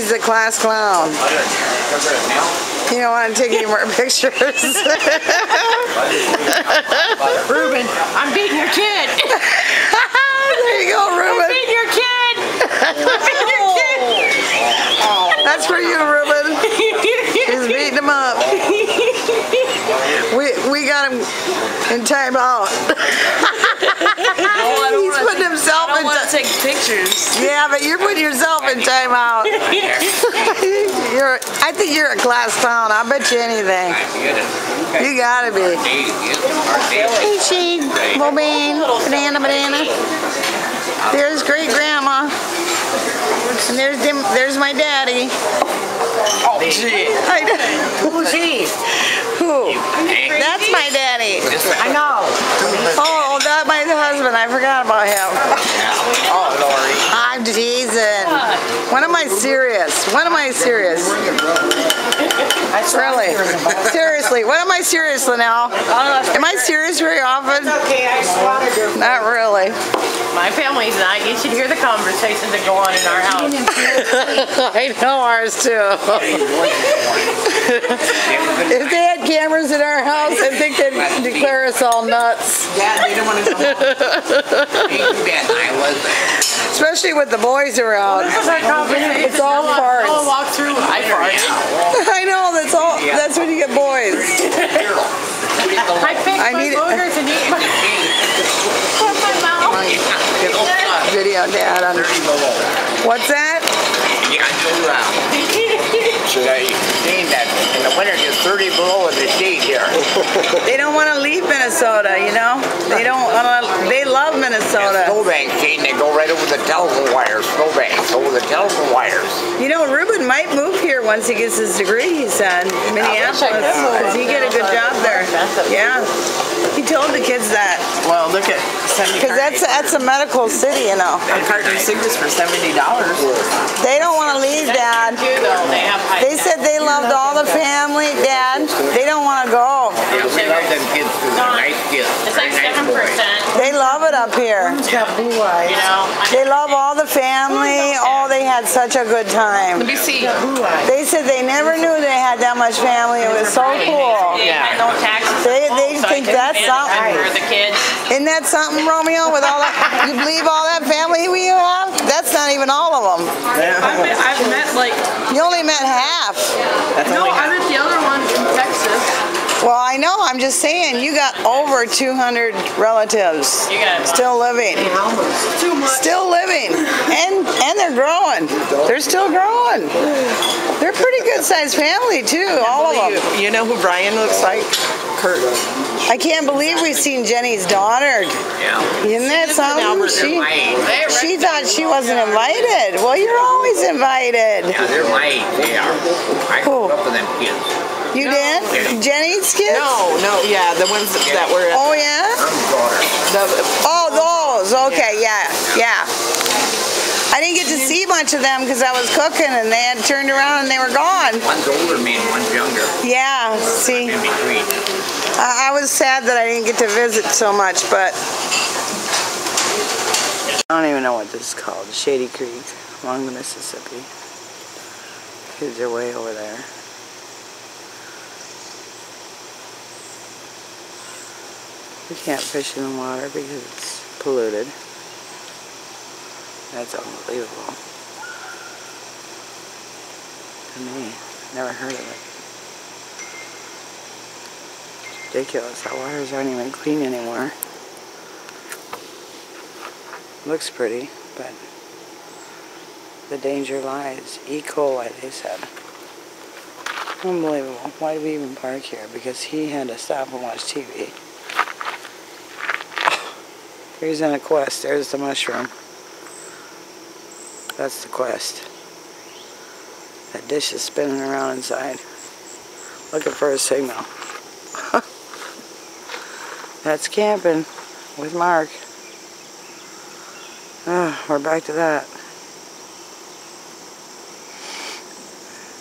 He's a class clown. You don't want to take any more pictures. Ruben, I'm beating your kid. There you go, Ruben. I'm beating your kid. I'm beating your kid. That's for you, Ruben. He's beating him up. We got him in time out. He's putting himself in. I don't want to take pictures. Yeah, but you're putting yourself in time out. I think you're a class clown. I'll bet you anything. You gotta be. Hey, Shane, Bobane, banana. There's great grandma. And there's my daddy. Oh, gee. Who's he? Who? That's my daddy. I know. Oh, that's my husband. I forgot about him. Oh, Lori. I'm teasing. When am I serious? When am I serious? Really? Seriously, when am I serious, Linnell? Am I serious very often? Okay, I just wanted to. Not really. My family's not. You should hear the conversations that go on in our house. I know ours too. If they had cameras in our house, I think they'd declare us all nuts. Yeah, they didn't want to go home. I was there. Especially with the boys around. It's all parts. I'll walk through. I know, that's when you get boys. I pick my boogers and eat my mouth. Video, Dad. What's that? Saying that in the winter it's 30 below in the shade here. They don't want to leave Minnesota, you know? They love Minnesota. Snowbank chain, they go right over the telephone wires. Snowbanks over the telephone wires. You know, Ruben might move here once he gets his degree, he said. Minneapolis. Does he get a good job there? Yeah. He told the kids that. Well, look at because that's a medical city, you know. a carton of cigarettes for $70. They don't want to leave, Dad. They said they loved all the family, Dad. They don't want to go. Yeah, we love them kids too. They're nice kids. It's like 7%. They love it up here. You know. They love all the family. Oh, they had such a good time. Let me see. They said they never knew they had that much family. It was so cool. Yeah. No taxes. They think that's something. For the kids. Isn't that something, Romeo? With all that, you believe all that family we have? That's not even all of them. I've met like. You only met half. No, I met the other one in Texas. Well, I know. I'm just saying, you got over 200 relatives still living. Too much. Still living, and they're growing. They're still growing. They're a pretty good sized family too, all of them. You know who Brian looks like? Kurt. I can't believe we've seen Jenny's daughter. Yeah. Isn't that something? She thought she wasn't invited. Well, you're always invited. Yeah, they're my age. They are. I grew up with them kids. You did? Jenny's kids? No, yeah, the ones that were. Oh yeah? Oh, those. Okay, yeah. I didn't get to see much of them because I was cooking and they had turned around and they were gone. One's older man, one's younger. Yeah, see. In between. I was sad that I didn't get to visit so much, but I don't even know what this is called. Shady Creek along the Mississippi. Kids are way over there. We can't fish in the water because it's polluted. That's unbelievable. To me, never heard of it. It's ridiculous. Our waters aren't even clean anymore. Looks pretty, but the danger lies. E. coli, they said. Unbelievable. Why did we even park here? Because he had to stop and watch TV. Here's on a quest. There's the mushroom. That's the quest. That dish is spinning around inside. Looking for a signal. That's camping with Mark. We're back to that.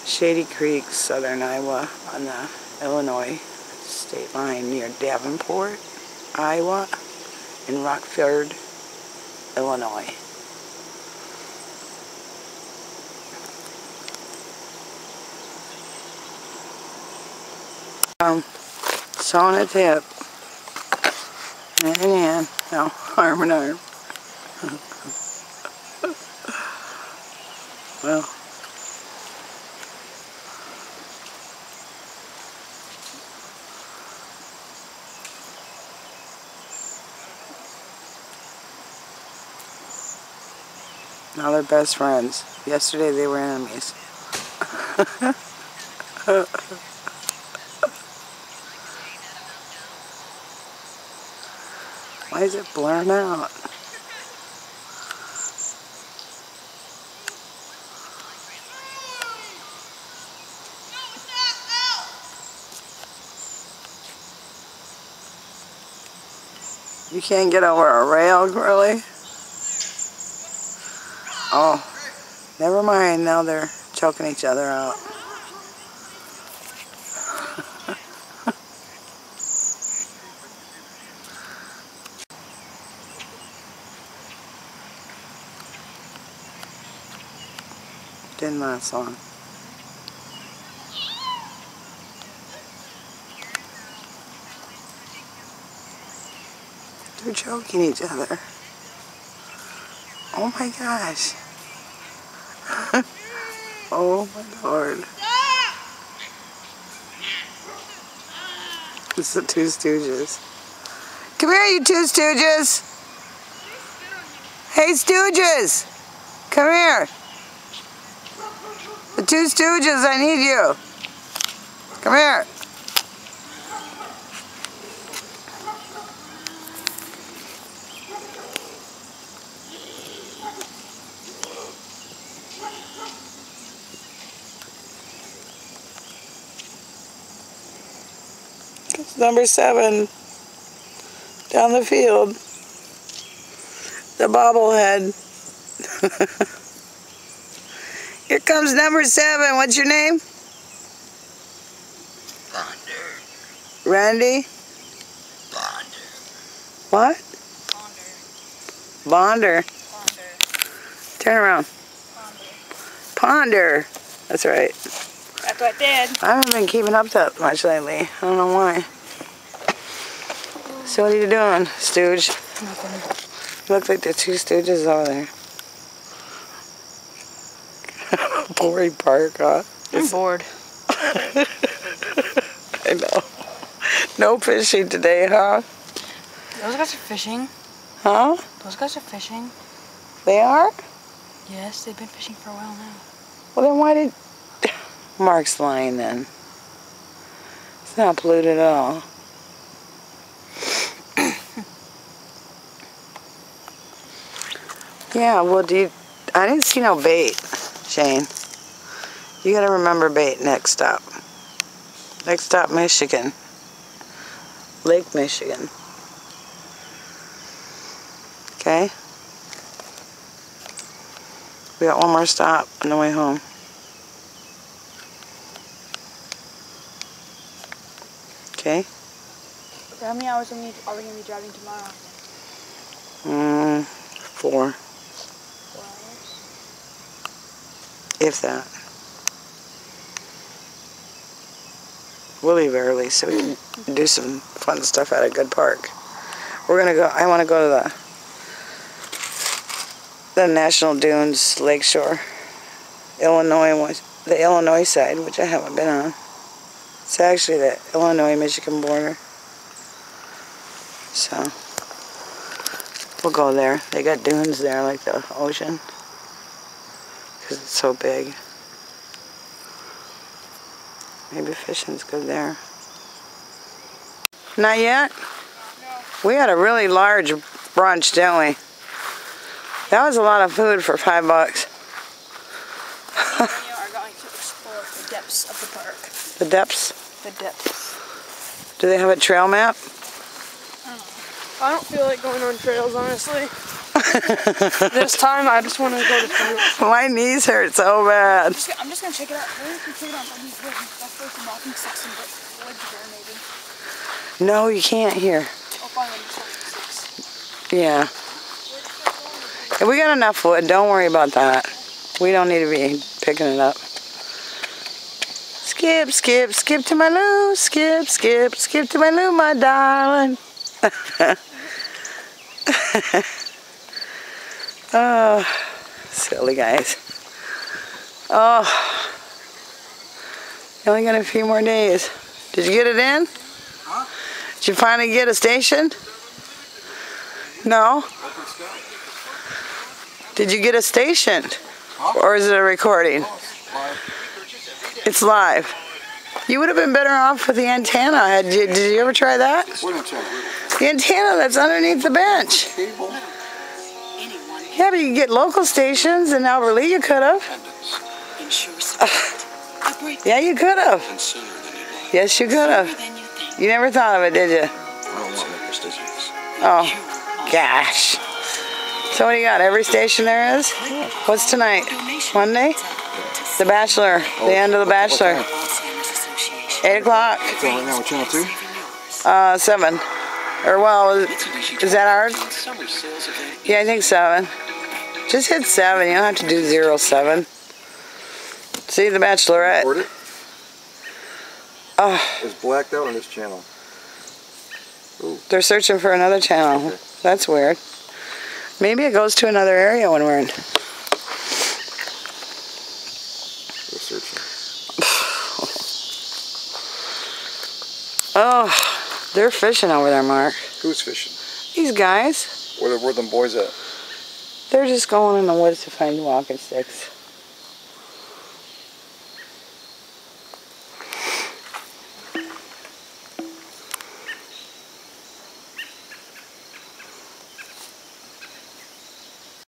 Shady Creek, southern Iowa, on the Illinois state line near Davenport, Iowa, and Rockford, Illinois. Sewing at the hip. Hand in hand. No, arm in arm. Well. Now they're best friends. Yesterday they were enemies. Why is it blurring out? You can't get over a rail, really? Oh, never mind. Now they're choking each other out. Didn't last long. They're choking each other. Oh my gosh. Oh my Lord. It's the Two Stooges. Come here, you Two Stooges. Hey, Stooges. Come here. The Two Stooges, I need you. Come here. It's number 7 down the field. The bobblehead. Here comes number 7. What's your name? Bonder. Randy? Bonder. What? Bonder. Turn around. Ponder. That's right. That's what I did. I haven't been keeping up that much lately. I don't know why. So what are you doing, Stooge? Nothing. You look like the Two Stooges over there. Boring park, huh? I'm bored. I know. No fishing today, huh? Those guys are fishing. Huh? Those guys are fishing. They are? Yes, they've been fishing for a while now. Well, then why did... Mark's lying then. It's not polluted at all. Yeah, well, I didn't see no bait, Shane. You gotta remember bait next stop. Next stop, Michigan. Lake Michigan. Okay? We got one more stop on the way home. Okay? How many hours are we going to be driving tomorrow? 4. 4 hours? If that. We'll leave early so we can do some fun stuff at a good park. We're gonna go, I wanna go to the National Dunes Lakeshore, Illinois, the Illinois side, which I haven't been on. It's actually the Illinois-Michigan border. So, we'll go there. They got dunes there like the ocean, because it's so big. Maybe fishing's good there. Not yet? No. We had a really large brunch, didn't we? That was a lot of food for $5. We are going to explore the depths of the park. The depths? The depths. Do they have a trail map? I don't feel like going on trails, honestly. This time, I just want to go to trails. My knees hurt so bad. I'm just going to check it out. Maybe we can check it out by these woods. That's where some walking sticks and woods there, maybe. No, you can't here. I'll find them sticks. Yeah. If we got enough wood, don't worry about that. We don't need to be picking it up. Skip, skip, skip to my loo. Skip, skip, skip to my loo, my darling. Oh, silly guys. Oh, you only got a few more days. Did you get it in? Huh? Did you finally get a station? No? Did you get a station? Huh? Or is it a recording? It's live. You would have been better off with the antenna. Did you ever try that? What antenna? The antenna that's underneath the bench. Cable? Yeah, but you can get local stations in Alberley. You could have. Yeah, you could have. Yes, you could have. You never thought of it, did you? I don't want make decisions. Oh, gosh. So what do you got? Every station there is? What's tonight? Monday? The Bachelor. The end of The Bachelor. 8 o'clock. What's on right now with Channel 2? 7. Or well, is that ours? Yeah, I think 7. Just hit 7. You don't have to do 07. See The Bachelorette. Record it? Oh, It's blacked out on this channel. they're searching for another channel. Okay. That's weird. Maybe it goes to another area when we're in. They're searching. Oh, they're fishing over there, Mark. Who's fishing? These guys, Where them boys at? they're just going in the woods to find walking sticks.